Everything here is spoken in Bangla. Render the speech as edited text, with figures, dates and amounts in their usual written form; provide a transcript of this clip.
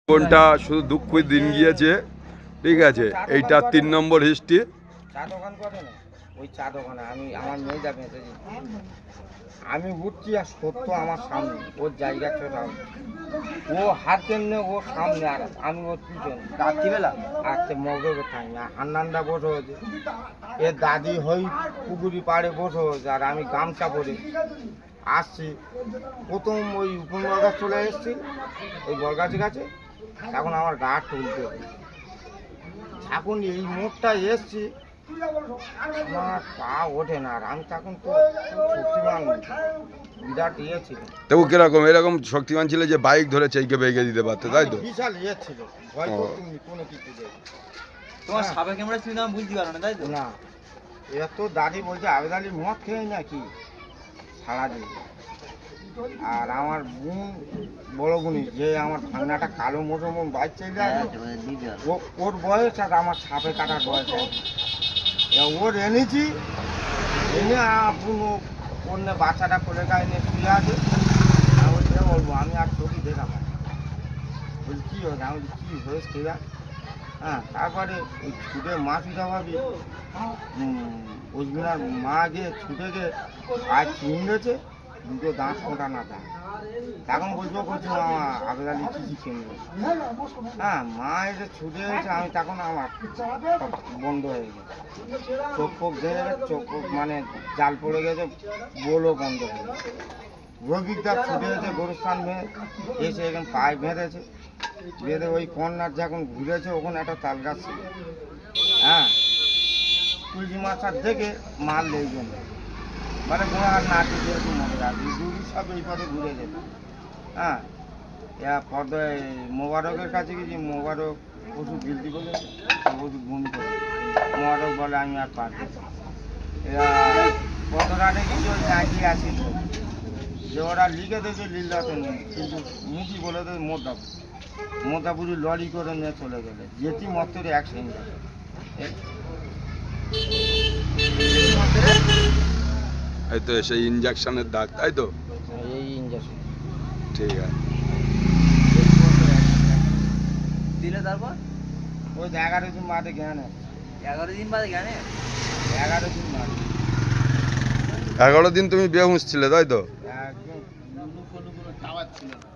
কোনটা শুধু দুঃখই দিন গিয়েছে, ঠিক আছে। এইটা 3 নম্বর হিস্ট্রি। চা দোকান করে না, ওই চা দোকানে আমি আমার মেয়েটা বেঁচেছি, আমি উঠছি আর সত্য আমার সামনে, ওর জায়গা চোটা, ও হাত কেমনে ও সামনে আর আমি ওর পিছনে রাত্রিবেলা আজকে মগের টাইম হান্নানটা বসে হয়েছে, এর দাদি হই পুকুরি পাড়ে বসে হয়েছে আর আমি গামছা পরে আসছি। প্রথম ওই উপর গাছ চলে এসেছি, ওই বরগাছের কাছে, তখন আমার গা তুলতে এখন এই মোড়টা এসছি আমার পা ওঠে না, আর আমি তখন তো শক্তিমান বিরাট ইয়ে ছিল। তবু কিরকম এরকম শক্তিমান ছিল যে বাইক ধরে চেইকে বেগে দিতে পারতো, তাই তো? বিশাল ইয়ে ছিল, ভয় করতুম কোনো কিছু তোমার সাপে ক্যামেরা ছিল না, বুঝতে পারো না, তাই তো? না, এত দাদি বলছে আবেদালি মদ খেয়ে নাকি সারাদিন। আর আমার বোন বড় বোনই যে আমার ভাঙনাটা কালো মোটো বাচ্চা যায়, ওর বয়স আর আমার সাপে কাটার বয়স ওর এনেছি, এনে পুরো অন্য বাচ্চাটা করে গায়ে নিয়ে শুয়ে আছে। আমি বলছি বলবো আমি আর চোখই দেখা পাই, বলছি কী হয়েছে, আমি বলছি কী হয়েছে খেয়া। হ্যাঁ, তারপরে ওই ছুটে মা পিঠা ভাবি ওজমিনার মা গিয়ে ছুটে গিয়ে আর চিনড়েছে, দুটো দাঁত ফোটা না দাঁত। এখন বলবো করছি মামা আবেদালি কী চিনবে। হ্যাঁ, মা এসে ছুটে এসে আমি তখন আমার বন্ধ হয়ে গেছে, চোখ ফোক ধরে গেছে, চোখ মানে জাল পড়ে গেছে, বলও বন্ধ হয়ে গেছে। রোগীটা ছুটে এসে গরুস্থান বেঁধে এসে এখানে পায়ে বেঁধেছে, বেঁধে ওই কর্নার যখন ঘুরেছে ওখানে একটা তাল গাছ ছিল। হ্যাঁ, কুলজি মাছার দেখে মাল লেগে গেল, মানে গোড়ার নাটি যেরকম মনে রাখি দুই সব এই পথে ঘুরে যেত। হ্যাঁ, পর্দায় মোবারকের কাছে গেছি, মোবারক ওষুধ গিলতি করেছে, ওষুধ বমি করে মোবারক বলে আমি আর পারছি। এরা পদ্মরাটে কিছু নাচিয়ে আসিল যে ওরা লিখে দিয়েছে লীলাতে নেই, কিন্তু মুখি বলে দেয় মোদাপুরি লরি করে নিয়ে চলে গেলে যেটি মতের এক সঙ্গে এই তো সেই ইনজেকশনের দাগ, তাই তো? এই ইঞ্জেকশন ঠিক আছে। দিলে তারপর ওই 11 দিন বাদে জ্ঞান আছে, 11 দিন বাদে জ্ঞানে 11 দিন বাদে 11 দিন তুমি বেহুঁশ ছিলে, তাই তো? একদম লুলু ফলু কোনো খাবার ছিল না।